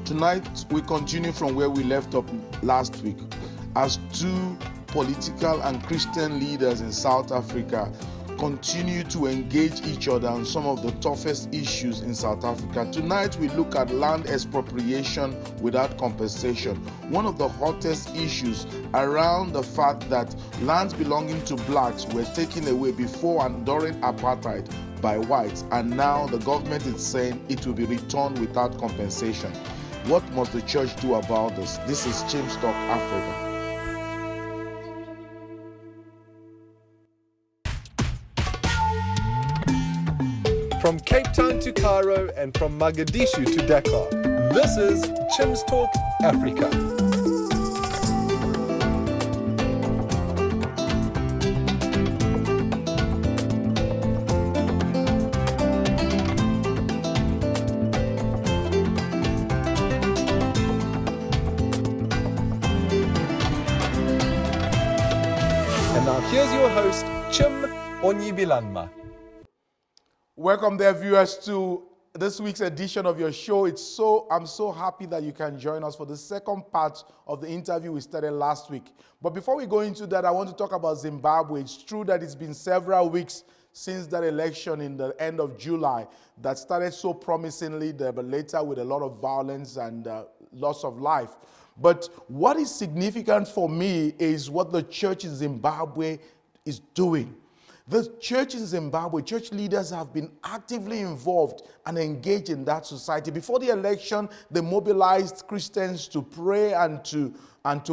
Tonight, we continue from where we left up last week as two political and Christian leaders in South Africa continue to engage each other on some of the toughest issues in South Africa. Tonight, we look at land expropriation without compensation, one of the hottest issues around the fact that lands belonging to blacks were taken away before and during apartheid by whites, and now the government is saying it will be returned without compensation. What must the church do about this? This is James Talk Africa. From Cape Town to Cairo and from Mogadishu to Dakar, this is Chim's Talk Africa. And now here's your host, Chim Onyibilanma. Welcome there, viewers, to this week's edition of your show. I'm so happy that you can join us for the second part of the interview we started last week. But before we go into that, I want to talk about Zimbabwe. It's true that it's been several weeks since that election in the end of July that started so promisingly, but later with a lot of violence and loss of life. But what is significant for me is what the church in Zimbabwe is doing. The church in Zimbabwe, church leaders have been actively involved and engaged in that society. Before the election, they mobilized Christians to pray and to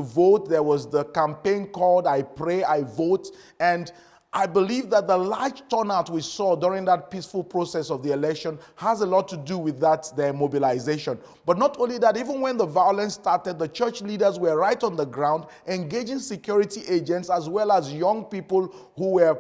vote. There was the campaign called I Pray, I Vote. And I believe that the large turnout we saw during that peaceful process of the election has a lot to do with their mobilization. But not only that, even when the violence started, the church leaders were right on the ground, engaging security agents as well as young people who were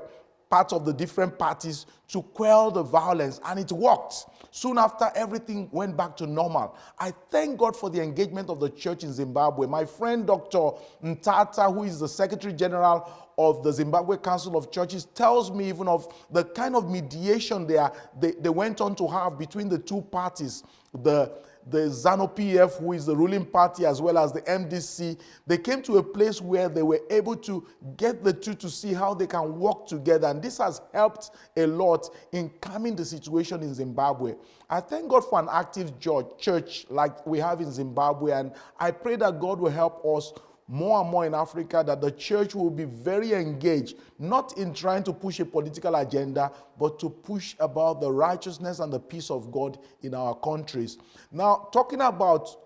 part of the different parties to quell the violence, and it worked. Soon after, everything went back to normal. I thank God for the engagement of the church in Zimbabwe. My friend Dr. Ntata, who is the Secretary General of the Zimbabwe Council of Churches, tells me even of the kind of mediation they went on to have between the two parties, the ZANU-PF, who is the ruling party, as well as the MDC. They came to a place where they were able to get the two to see how they can work together. And this has helped a lot in calming the situation in Zimbabwe. I thank God for an active church like we have in Zimbabwe. And I pray that God will help us more and more in Africa, that the church will be very engaged, not in trying to push a political agenda, but to push about the righteousness and the peace of God in our countries. Now, talking about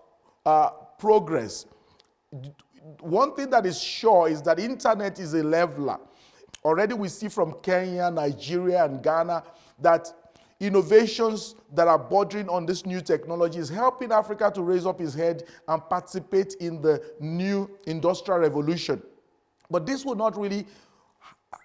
progress, one thing that is sure is that internet is a leveler. Already we see from Kenya, Nigeria, and Ghana that innovations that are bordering on this new technology is helping Africa to raise up its head and participate in the new industrial revolution. But this will not really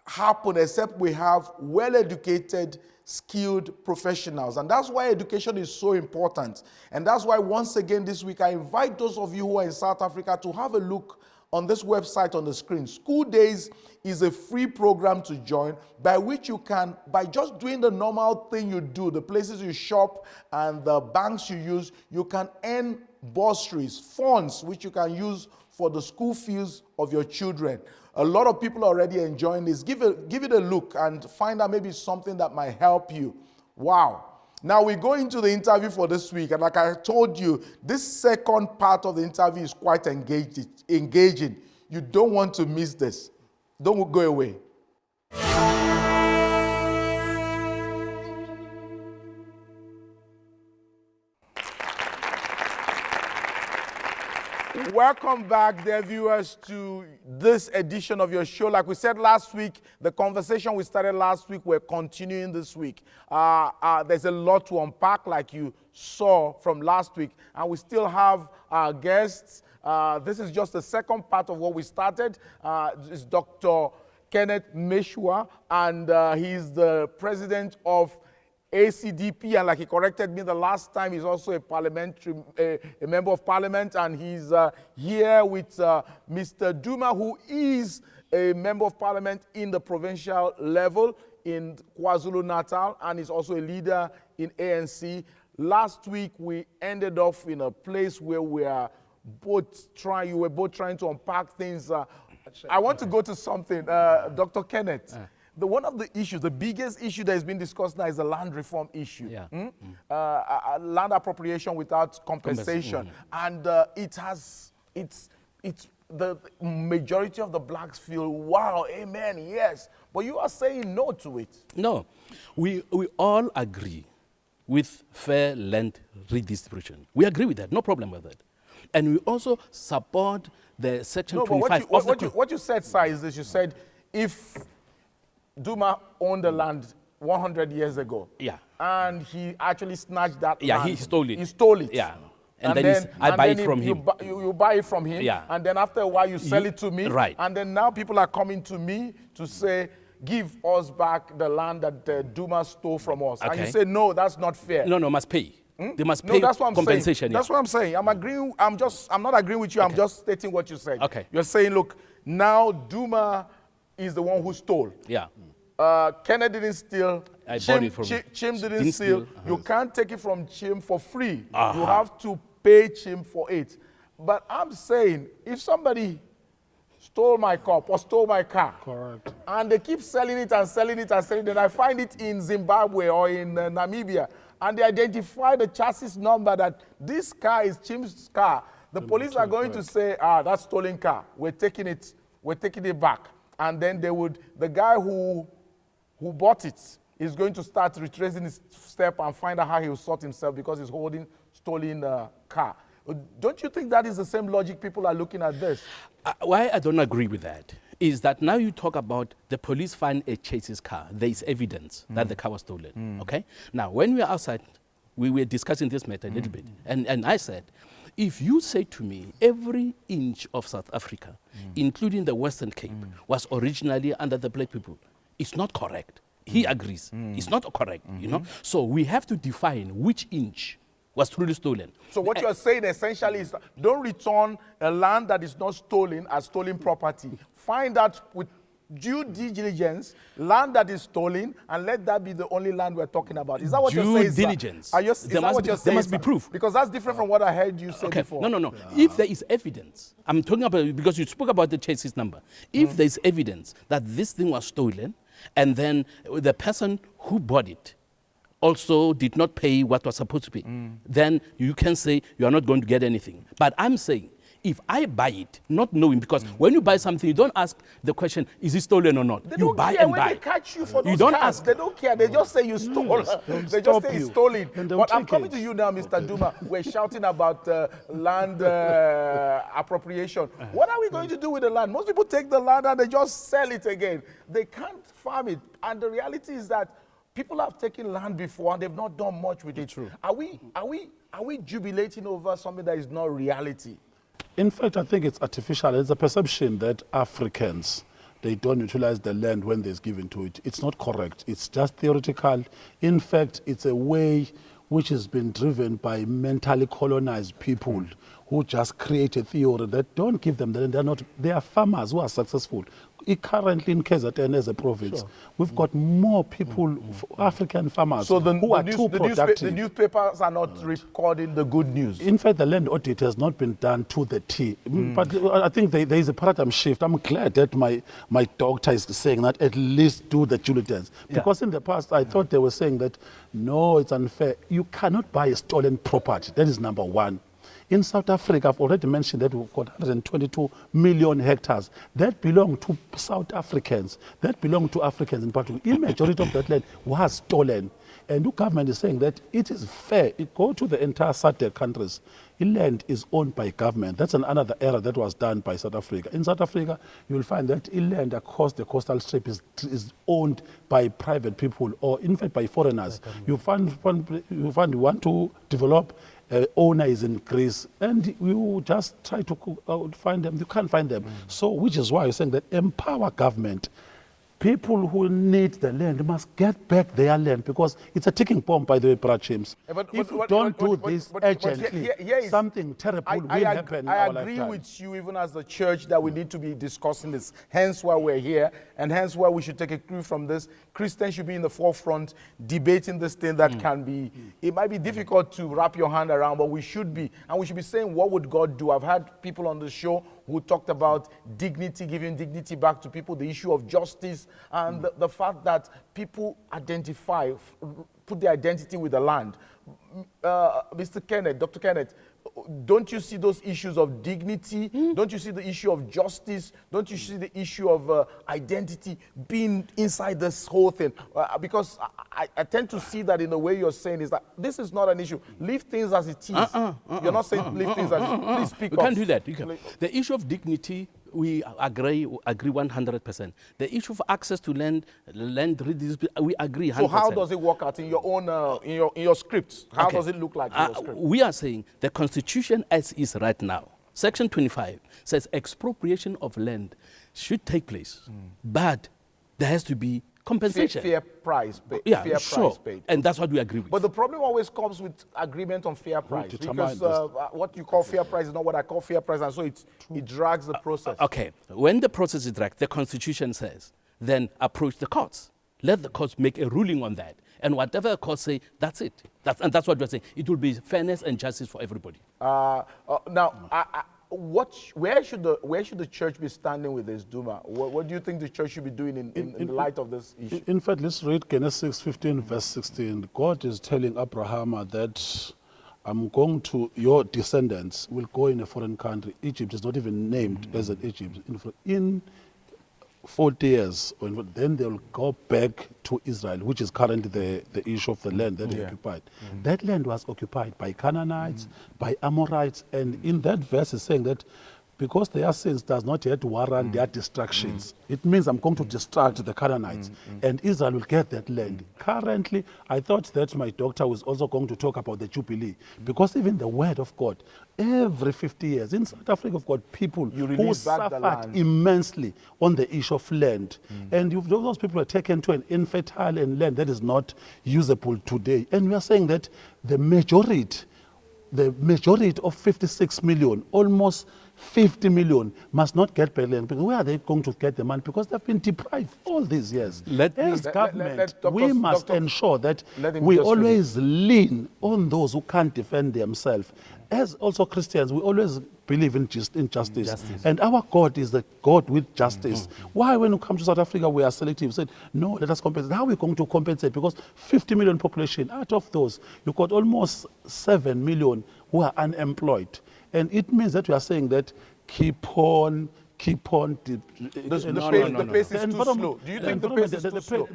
happen except we have well-educated, skilled professionals. And that's why education is so important. And that's why once again this week I invite those of you who are in South Africa to have a look on this website on the screen. School Days is a free program to join by which you can, by just doing the normal thing you do, the places you shop and the banks you use, you can earn bursaries, funds, which you can use for the school fees of your children. A lot of people are already enjoying this. Give it a look and find out maybe something that might help you. Wow. Now we go into the interview for this week, and like I told you, this second part of the interview is quite engaging. You don't want to miss this. Don't go away. Welcome back, dear viewers, to this edition of your show. Like we said last week, the conversation we started last week, we're continuing this week. There's a lot to unpack, like you saw from last week, and we still have our guests. This is just the second part of what we started. It's Dr. Kenneth Meshoe, and he's the president of ACDP, and like he corrected me the last time, he's also a member of parliament, and he's here with Mr. Duma, who is a member of parliament in the provincial level in KwaZulu-Natal, and he's also a leader in ANC. last week we ended off in a place where you were both trying to unpack things. I want to go to something, Dr. Kenneth. One of the issues, the biggest issue that has been discussed now is the land reform issue. Land appropriation without compensation. And it's the majority of the blacks feel, wow, amen, yes. But you are saying no to it. No, we all agree with fair land redistribution. We agree with that, no problem with that. And we also support the Section 25 of the... What you said, sir, is this. You said if Duma owned the land 100 years ago, and he actually snatched that land. He stole it. He stole it. Yeah. And then I buy it from him. You buy it from him, and then after a while you sell it to me. Right. And then now people are coming to me to say, give us back the land that Duma stole from us. And you say, no, that's not fair. No, must pay. They must pay compensation. That's what I'm saying. I'm agreeing. I'm not agreeing with you. I'm just stating what you said. Okay. You're saying, look, now Duma is the one who stole. Yeah. Kenneth didn't steal. I bought it from Chim didn't steal. You can't take it from Chim for free. You have to pay Chim for it. But I'm saying, if somebody stole my cup or stole my car, correct, and they keep selling it and selling it and selling it, and I find it in Zimbabwe or in Namibia, and they identify the chassis number that this car is Chim's car, the police are going to say, that's stolen car. We're taking it back. And then the guy who bought it is going to start retracing his step and find out how he will sort himself because he's holding stolen car. Don't you think that is the same logic people are looking at this? Why I don't agree with that is that now you talk about the police find a chase's car. There is evidence that the car was stolen, okay? Now, when we were outside, we were discussing this matter a little bit, and I said, if you say to me every inch of South Africa, including the Western Cape, was originally under the black people, it's not correct. He agrees. It's not correct, you know? So we have to define which inch was truly stolen. So what you're saying essentially is don't return a land that is not stolen as stolen property. Find out with due diligence land that is stolen and let that be the only land we're talking about. Is that what you're saying? Due diligence. There must be proof. Because that's different from what I heard you say before. No. If there is evidence, I'm talking about, because you spoke about the chase's number. If there is evidence that this thing was stolen and then the person who bought it also did not pay what was supposed to pay, then you can say you are not going to get anything. But I'm saying, if I buy it, not knowing, because when you buy something, you don't ask the question, is it stolen or not? You buy and buy. When they catch you for those cars, ask. They don't care. They just say you stole. They just say it's stolen. But I'm coming to you now, Mr. Duma. We're shouting about land appropriation. What are we going to do with the land? Most people take the land and they just sell it again. They can't farm it. And the reality is that people have taken land before and they've not done much with it. True. Are we jubilating over something that is not reality? In fact, I think it's artificial. It's a perception that Africans, they don't utilize the land when there's given to it. It's not correct. It's just theoretical. In fact, it's a way which has been driven by mentally colonized people who just create a theory that don't give them the land. They are farmers who are successful. Currently in KZN as a province, we've got more people, African farmers, who are too productive. The newspapers are not recording the good news. In fact, the land audit has not been done to the T. But I think there is a paradigm shift. I'm glad that my doctor is saying that at least do the due diligence. Because in the past, I thought they were saying that, no, it's unfair. You cannot buy a stolen property. That is number one. In South Africa, I've already mentioned that we've got 122 million hectares that belong to South Africans, that belong to Africans in particular. The majority of that land was stolen. And the government is saying that it is fair. It go to the entire SADC countries. The land is owned by government. That's another error that was done by South Africa. In South Africa, you will find that land across the coastal strip is owned by private people or, in fact, by foreigners. You want to develop owner is in Greece, and you just try to find them. You can't find them. So, which is why you're saying that empower government people who need the land must get back their land, because it's a ticking bomb, by the way, Brad James. If you don't do this urgently, here is- something terrible will happen in I our agree lifetime. with you, even as the church, that we need to be discussing this. Hence why we're here, and hence why we should take a clue from this. Christians should be in the forefront debating this thing that can be, it might be difficult to wrap your hand around, but we should be. And we should be saying, what would God do? I've had people on the show who talked about dignity, giving dignity back to people, the issue of justice, and the fact that people identify, put their identity with the land. Mr. Kenneth, Dr. Kenneth, don't you see those issues of dignity? Don't you see the issue of justice? Don't you see the issue of identity being inside this whole thing? Because I tend to see that in the way you're saying is that this is not an issue. Leave things as it is. You're not saying leave things as it is. Please speak We up. can't do that. The issue of dignity, we agree 100%. The issue of access to land redistribution, we agree 100%. So how does it work out in your own, in your scripts? How Okay. does it look like in your script? We are saying the Constitution as is right now, Section 25 says expropriation of land should take place, but there has to be compensation. Fair price paid. Yeah, Fair sure. price paid. And that's what we agree with. But the problem always comes with agreement on fair price, determine because what you call fair price is not what I call fair price, and so it drags the process. Okay, when the process is dragged, the Constitution says, then approach the courts. Let the courts make a ruling on that. And whatever the courts say, that's it. And that's what we're saying. It will be fairness and justice for everybody. Where should the church be standing with this, Duma? What do you think the church should be doing in light of this issue? In fact, let's read Genesis 15, verse 16. God is telling Abraham that I'm going to, your descendants will go in a foreign country. Egypt is not even named as an Egypt. In 40 years, then they'll go back to Israel, which is currently the issue of the land that they occupied. That land was occupied by Canaanites, by Amorites, and in that verse is saying that because their sins does not yet warrant their destructions, it means I'm going to destruct the Canaanites, and Israel will get that land. Currently, I thought that my doctor was also going to talk about the Jubilee, because even the word of God, every 50 years, in South Africa, we've got people who release back the suffered land. immensely on the issue of land. And those people are taken to an infertile and land that is not usable today. And we are saying that the majority of 56 million, almost 50 million, must not get back land. Because where are they going to get the money? Because they've been deprived all these years. As government, we must ensure that we always lean on those who can't defend themselves. As also Christians, we always believe in justice. And our God is the God with justice. Why, when we come to South Africa, we are selective? We said, no, let us compensate. How are we going to compensate? Because 50 million population, out of those, you've got almost 7 million who are unemployed. And it means that we are saying that keep on. The pace is too slow. Do you think the pace is too slow?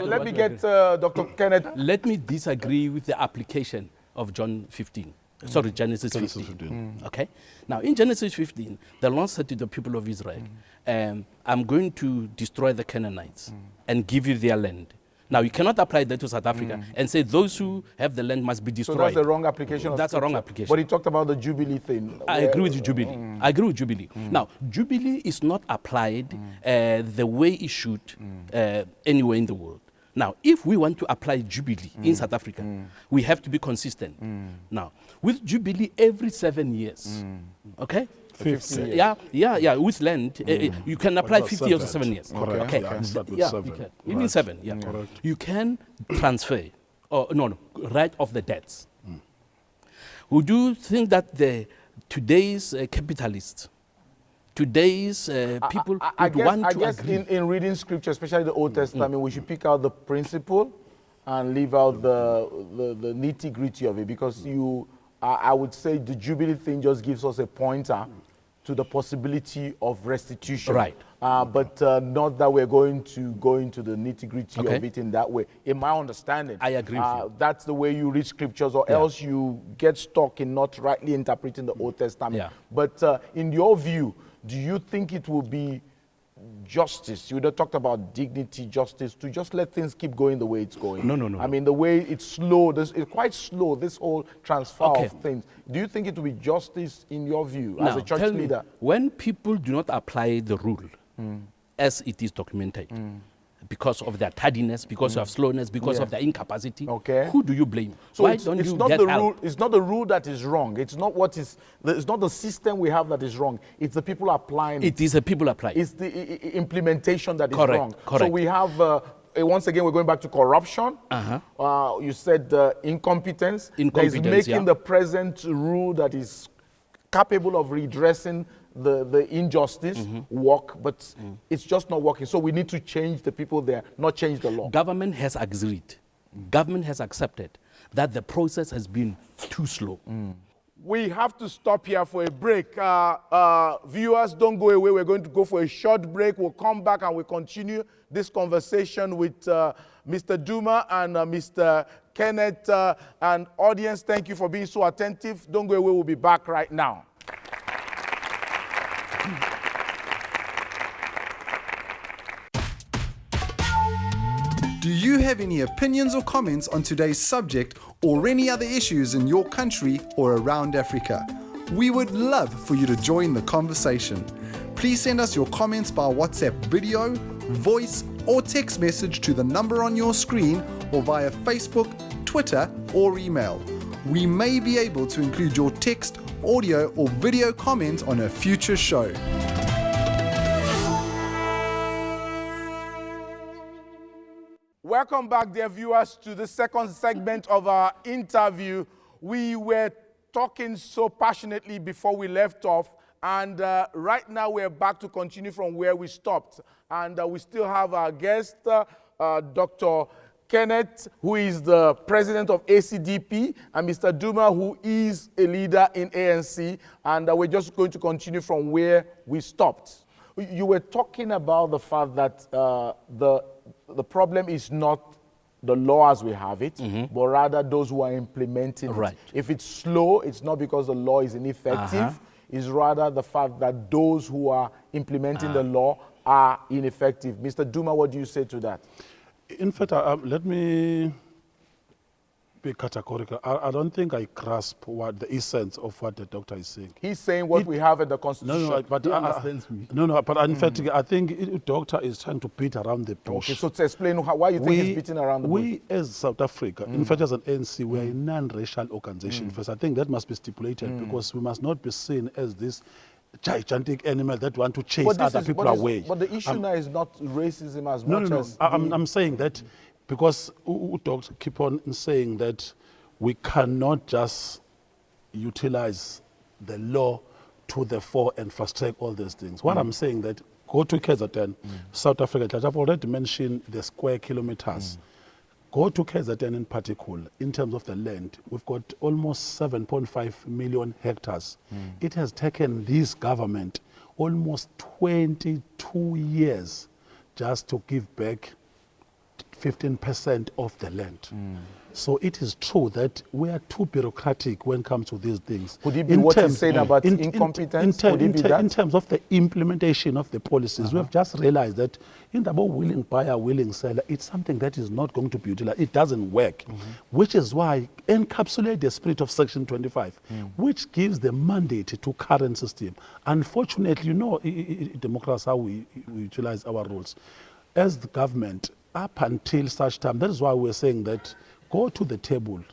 Let me get Dr. Kenneth. Let me disagree with the application of John 15. Sorry, Genesis 15. Okay? Now, in Genesis 15, the Lord said to the people of Israel, I'm going to destroy the Canaanites and give you their land. Now, you cannot apply that to South Africa and say those who have the land must be destroyed. So that's the wrong application of That's a wrong scripture. application. But he talked about the Jubilee thing. I agree with Jubilee. I agree with Jubilee. Now, Jubilee is not applied the way it should anywhere in the world. Now, if we want to apply Jubilee in South Africa, we have to be consistent. Now, with Jubilee every 7 years, okay? 50 years. Yeah, with land, you can apply 50 years or 7 years. Correct. Okay. Yeah, start with You 7. can. Even 7, yeah. Correct. You can transfer, or no, write off the debts. Would you think that today's capitalists, today's people I would want to guess agree? in reading scripture, especially the Old Testament, we should pick out the principle and leave out the nitty-gritty of it, because I would say the Jubilee thing just gives us a pointer to the possibility of restitution. Right. But not that we're going to go into the nitty-gritty of it in that way. In my understanding, I agree with you. that's the way you read scriptures, or else you get stuck in not rightly interpreting the Old Testament. Yeah. But in your view, do you think it will be justice? You would have talked about dignity, justice, to just let things keep going the way it's going. No. I mean, the way it's slow, it's quite slow, this whole transfer of things. Do you think it will be justice in your view as Now, a church tell me, leader? when people do not apply the rule, as it is documented. Because of their tardiness, because of slowness, because of their incapacity. Okay. Who do you blame? So Why it's don't you not get the help? rule. It's not the rule that is wrong. It's not it's not the system we have that is wrong. It's the people applying it. It is the people applying. It's the implementation that is Correct, wrong. correct. So we have. Once again, we're going back to corruption. You said incompetence. Incompetence, That is making yeah. the present rule that is capable of redressing the injustice work, but it's just not working. So we need to change the people there, not change the law. Government has agreed, government has accepted that the process has been too slow. We have to stop here for a break. Viewers, don't go away. We're going to go for a short break. We'll come back and we'll continue this conversation with Mr. Duma and Mr. Kenneth. And audience, thank you for being so attentive. Don't go away. We'll be back right now. Do you have any opinions or comments on today's subject or any other issues in your country or around Africa? We would love for you to join the conversation. Please send us your comments by WhatsApp video, voice, or text message to the number on your screen or via Facebook, Twitter, or email. We may be able to include your text, audio, or video comment on a future show. Welcome back, dear viewers, to the second segment of our interview. We were talking so passionately before we left off, and right now we're back to continue from where we stopped. And we still have our guest, Dr. Kenneth, who is the president of ACDP, and Mr. Duma, who is a leader in ANC, and we're just going to continue from where we stopped. You were talking about the fact that the problem is not the law as we have it, but rather those who are implementing Right. it. If it's slow, it's not because the law is ineffective. It's rather the fact that those who are implementing the law are ineffective. Mr. Duma, what do you say to that? In fact, let me be categorical. I don't think I grasp what the essence of what the doctor is saying. He's saying what we have in the Constitution. No, but He understands me. but in fact, I think the doctor is trying to beat around the bush. Okay, so to explain why you think he's beating around the bush. We, as South Africa, in fact, as an ANC, we are a non-racial organization. First, I think that must be stipulated because we must not be seen as this gigantic animal that want to chase other people away. But the issue now is not racism as No, much no, no. as... I'm saying that because doctors keep on saying that we cannot just utilize the law to the fore and fast track all these things. What I'm saying that go to KZN, South Africa, I've already mentioned the square kilometers. Go to KZN in particular, in terms of the land, we've got almost 7.5 million hectares. It has taken this government almost 22 years just to give back 15% of the land. So it is true that we are too bureaucratic when it comes to these things. Could it be what he's saying about incompetence? Could it be that? In terms of the implementation of the policies, we have just realized that in the willing buyer, willing seller, it's something that is not going to be utilized. It doesn't work, which is why encapsulate the spirit of Section 25, which gives the mandate to current system. Unfortunately, you know, democracy, how we utilize our rules. As the government, up until such time, that is why we're saying that go to the table,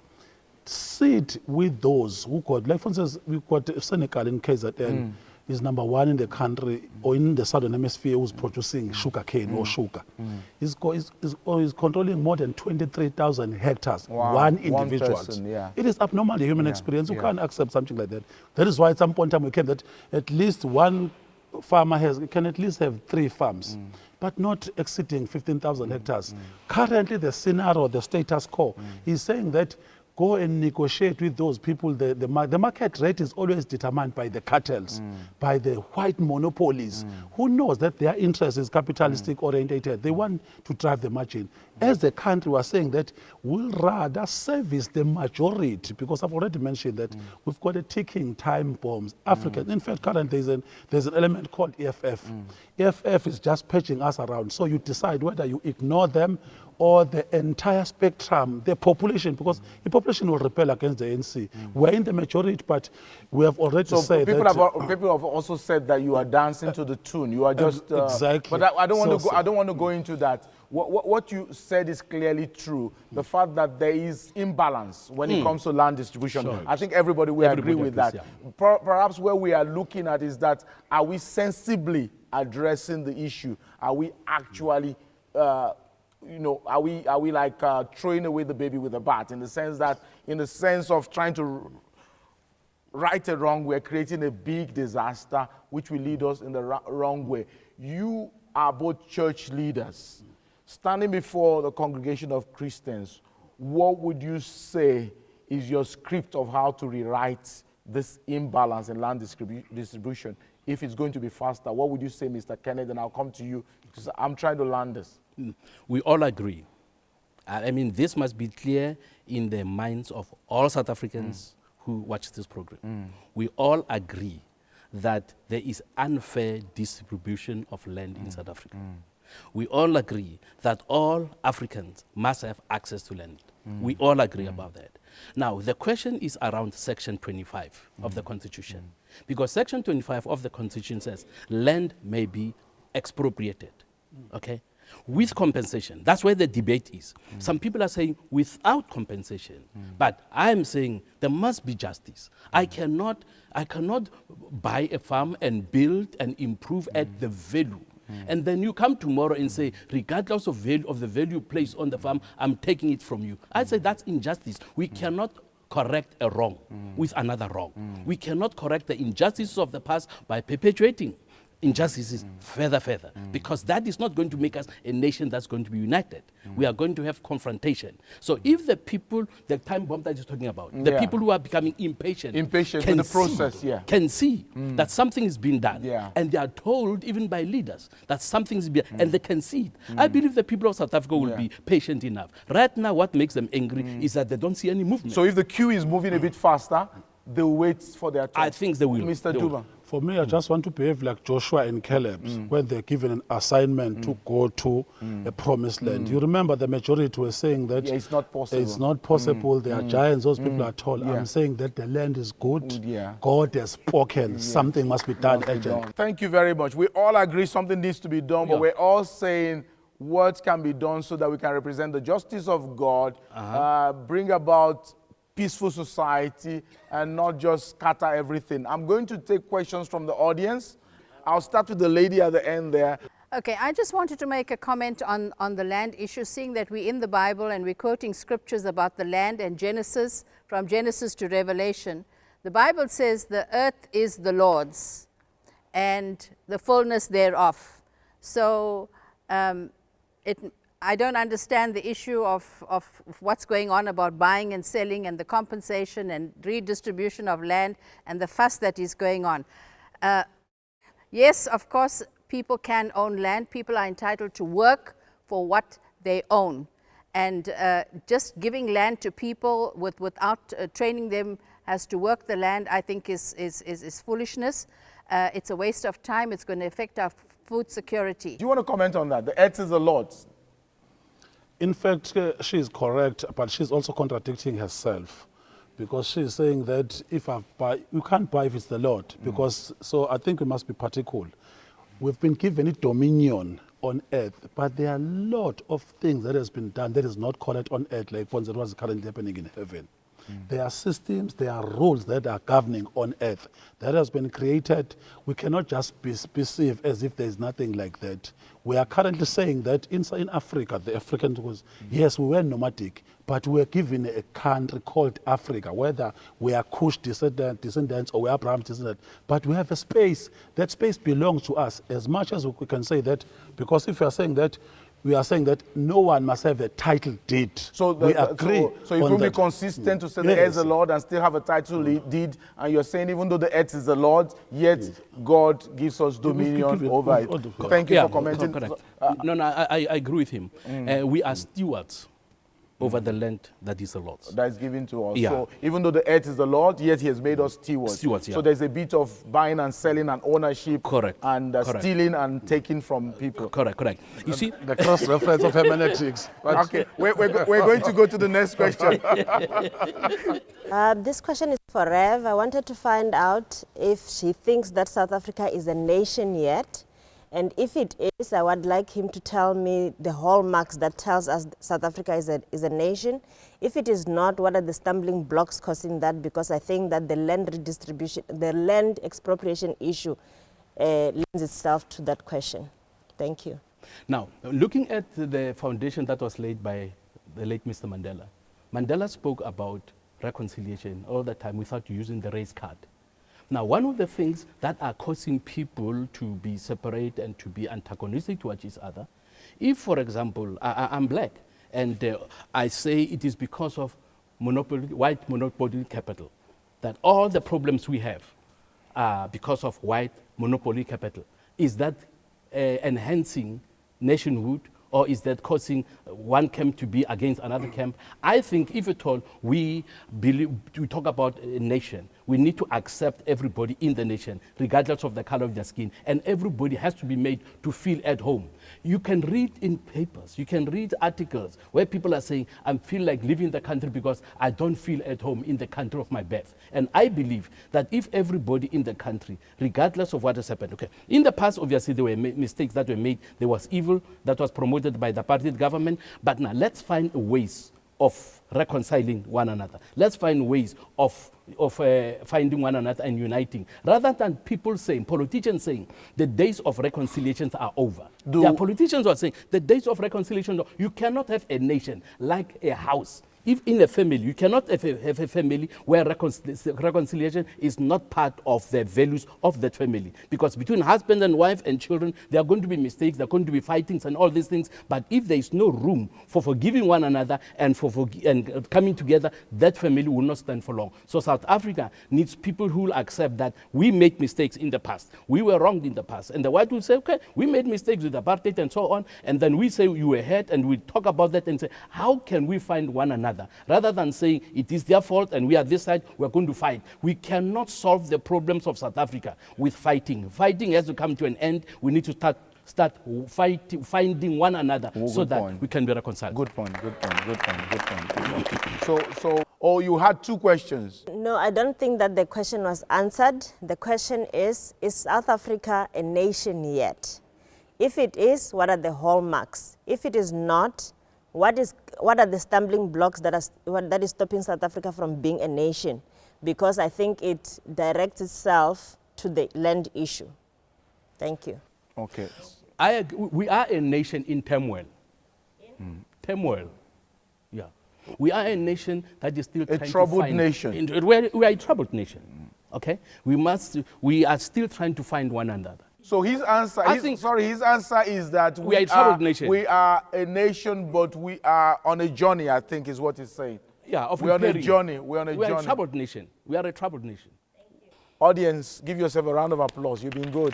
sit with those who got, like for instance, we've got Senegal in KZN, is number one in the country or in the southern hemisphere who's producing sugar cane or sugar. He's controlling more than 23,000 hectares, one individual. Person, yeah. It is abnormal, the human experience. You can't accept something like that. That is why at some point in time we came that at least one farmer can at least have 3 farms, but not exceeding 15,000 hectares. Currently, the scenario, the status quo, is saying that go and negotiate with those people. The market rate is always determined by the cartels, by the white monopolies. Who knows that their interest is capitalistic orientated? They want to drive the margin. As the country was saying that we'll rather service the majority, because I've already mentioned that we've got a ticking time bombs. African, in fact, currently there's an element called EFF. EFF is just patching us around. So you decide whether you ignore them or the entire spectrum, the population, because the population will rebel against the ANC. We're in the majority, but we have already said people that... people have also said that you are dancing to the tune. You are just... exactly. But I don't want to go into that. What you said is clearly true. The fact that there is imbalance when it comes to land distribution. Sure. I think everybody will agree with agrees, that. Perhaps where we are looking at is that, are we sensibly addressing the issue? Are we actually... are we like throwing away the baby with the bath, in the sense of trying to right a wrong, we're creating a big disaster which will lead us in the wrong way. You are both church leaders. Standing before the congregation of Christians, what would you say is your script of how to rewrite this imbalance in land distribution? If it's going to be faster, what would you say, Mr. Kenneth? And I'll come to you, because I'm trying to land this. We all agree. I mean, this must be clear in the minds of all South Africans who watch this program. We all agree that there is unfair distribution of land in South Africa. We all agree that all Africans must have access to land. We all agree about that. Now, the question is around Section 25 of the Constitution. Because Section 25 of the Constitution says land may be expropriated, okay, with compensation. That's where the debate is. Some people are saying without compensation, but I'm saying there must be justice. I cannot buy a farm and build and improve at the value. And then you come tomorrow and say, regardless of the value placed on the farm, I'm taking it from you. I say that's injustice. We cannot correct a wrong with another wrong. We cannot correct the injustices of the past by perpetuating injustices further, because that is not going to make us a nation that's going to be united. We are going to have confrontation. So if the people, the time bomb that you're talking about, the people who are becoming impatient in the process, can see that something is being done, Yeah. and they are told even by leaders that something is being, and they can see it. I believe the people of South Africa will be patient enough. Right now, what makes them angry is that they don't see any movement. So if the queue is moving a bit faster, they'll wait for their turn. I think they will. Mr. Duma. For me, I just want to behave like Joshua and Caleb when they're given an assignment to go to a promised land. You remember the majority were saying that it's not possible. It's not possible. They are giants. Those people are tall. I'm saying that the land is good. God has spoken. Something must be done urgently. Thank you very much. We all agree something needs to be done, but we're all saying what can be done so that we can represent the justice of God, bring about peaceful society, and not just scatter everything. I'm going to take questions from the audience. I'll start with the lady at the end there. Okay, I just wanted to make a comment on the land issue, seeing that we're in the Bible and we're quoting scriptures about the land and Genesis, from Genesis to Revelation. The Bible says the earth is the Lord's and the fullness thereof. So I don't understand the issue of what's going on about buying and selling and the compensation and redistribution of land and the fuss that is going on. Yes, of course, people can own land. People are entitled to work for what they own. And just giving land to people without training them as to work the land, I think is foolishness. It's a waste of time. It's going to affect our food security. Do you want to comment on that? The earth is the Lord's. In fact, she is correct, but she's also contradicting herself, because she's saying that if I buy, you can't buy if it's the Lord. Because so I think we must be particular. We've been given it dominion on earth, but there are a lot of things that has been done that is not correct on earth, like for instance, what's currently happening in heaven. There are systems, there are rules that are governing on earth that has been created. We cannot just perceive as if there's nothing like that. We are currently saying that in Africa, the Africans was, yes, we were nomadic, but we were given a country called Africa, whether we are Cush descendants or we are Abraham descendants, but we have a space. That space belongs to us as much as we can say that, because if we are saying that, we are saying that no one must have a title deed. So we agree. So it will be consistent to say the earth is the Lord and still have a title deed. And you're saying even though the earth is the Lord, yet God gives us dominion over it. Thank you for commenting. Correct. I agree with him. We are stewards over the land that is the Lord's. that is given to us. Yeah. So even though the earth is the Lord, yet He has made us stewards. Stewards, yeah. So there's a bit of buying and selling and ownership. Correct. And Correct. stealing and taking from people. Correct, correct. You see, The cross-reference of hermeneutics. But Okay, we're going to go to the next question. This question is for Rev. I wanted to find out if she thinks that South Africa is a nation yet. And if it is, I would like him to tell me the hallmarks that tells us South Africa is a nation. If it is not, what are the stumbling blocks causing that? Because I think that the land redistribution, the land expropriation issue lends itself to that question. Thank you. now, looking at the foundation that was laid by the late Mr. Mandela, Mandela spoke about reconciliation all the time without using the race card. Now, one of the things that are causing people to be separate and to be antagonistic towards each other, if, for example, I'm black, and I say it is because of white monopoly capital, that all the problems we have are because of white monopoly capital. Is that enhancing nationhood, or is that causing one camp to be against another camp? I think, if at all we talk about a nation, we need to accept everybody in the nation, regardless of the color of their skin, and everybody has to be made to feel at home. You can read in papers, you can read articles where people are saying, I feel like leaving the country because I don't feel at home in the country of my birth. And I believe that if everybody in the country, regardless of what has happened, okay, in the past, obviously, there were mistakes that were made, there was evil that was promoted by the apartheid government, but now let's find ways of reconciling one another. Let's find ways of finding one another and uniting, rather than people saying, politicians saying, the days of reconciliations are over. There are politicians who are saying, the days of reconciliation, you cannot have a nation like a house. If in a family, you cannot have a family where reconciliation is not part of the values of that family. Because between husband and wife and children, there are going to be mistakes, there are going to be fightings and all these things. But if there is no room for forgiving one another and and coming together, that family will not stand for long. So South Africa needs people who will accept that we made mistakes in the past. We were wronged in the past. And the white will say, okay, we made mistakes with apartheid and so on. And then we say you were hurt, and we talk about that and say, how can we find one another? Rather than saying it is their fault and we are this side, we're going to fight. We cannot solve the problems of South Africa with fighting. Fighting has to come to an end. We need to start finding one another so that we can be reconciled. Good point. So, you had two questions. No, I don't think that the question was answered. The question is South Africa a nation yet? If it is, what are the hallmarks? If it is not, what are the stumbling blocks that is stopping South Africa from being a nation? Because I think it directs itself to the land issue. Thank you. Okay. We are a nation in turmoil. Turmoil. Yeah. We are a nation that is still trying to find... A troubled nation. We are a troubled nation. Okay? We are still trying to find one another. So his answer, his answer is that we are a troubled nation. We are a nation, but we are on a journey, I think is what he's saying. Yeah, we're on a journey. We're on a journey. We are a troubled nation. We are a troubled nation. Audience, give yourself a round of applause. You've been good.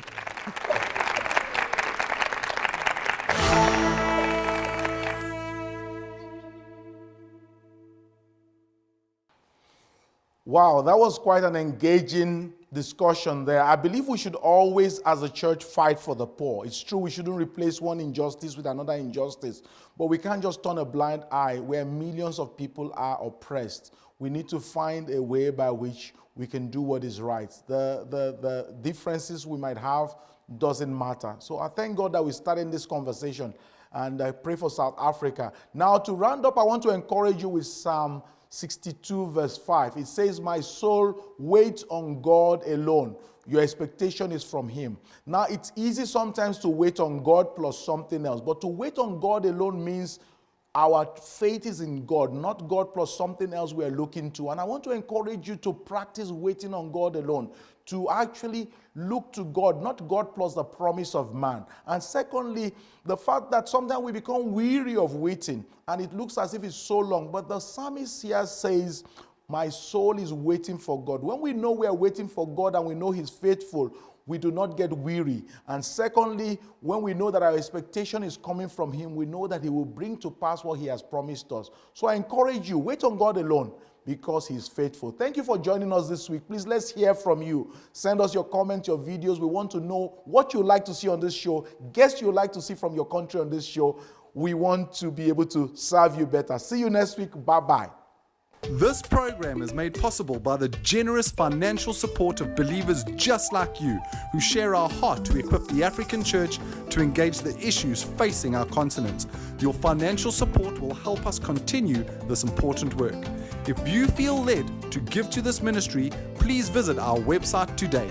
Wow, that was quite an engaging discussion there. I believe we should always, as a church, fight for the poor. It's true we shouldn't replace one injustice with another injustice, but we can't just turn a blind eye where millions of people are oppressed. We need to find a way by which we can do what is right. The differences we might have doesn't matter. So I thank God that we started this conversation, and I pray for South Africa. Now, to round up, I want to encourage you with Psalm 62 verse 5. It says, my soul waits on God alone. Your expectation is from him. Now, it's easy sometimes to wait on God plus something else, but to wait on God alone means our faith is in God, not God plus something else we are looking to. And I want to encourage you to practice waiting on God alone, to actually look to God, not God plus the promise of man. And secondly, the fact that sometimes we become weary of waiting, and it looks as if it's so long. But the psalmist here says, My soul is waiting for God. When we know we are waiting for God and we know He's faithful, we do not get weary. And secondly, when we know that our expectation is coming from Him, we know that He will bring to pass what He has promised us. So I encourage you, wait on God alone because He's faithful. Thank you for joining us this week. Please, let's hear from you. Send us your comments, your videos. We want to know what you'd like to see on this show, guests you'd like to see from your country on this show. We want to be able to serve you better. See you next week. Bye-bye. This program is made possible by the generous financial support of believers just like you, who share our heart to equip the African Church to engage the issues facing our continent. Your financial support will help us continue this important work. If you feel led to give to this ministry, please visit our website today.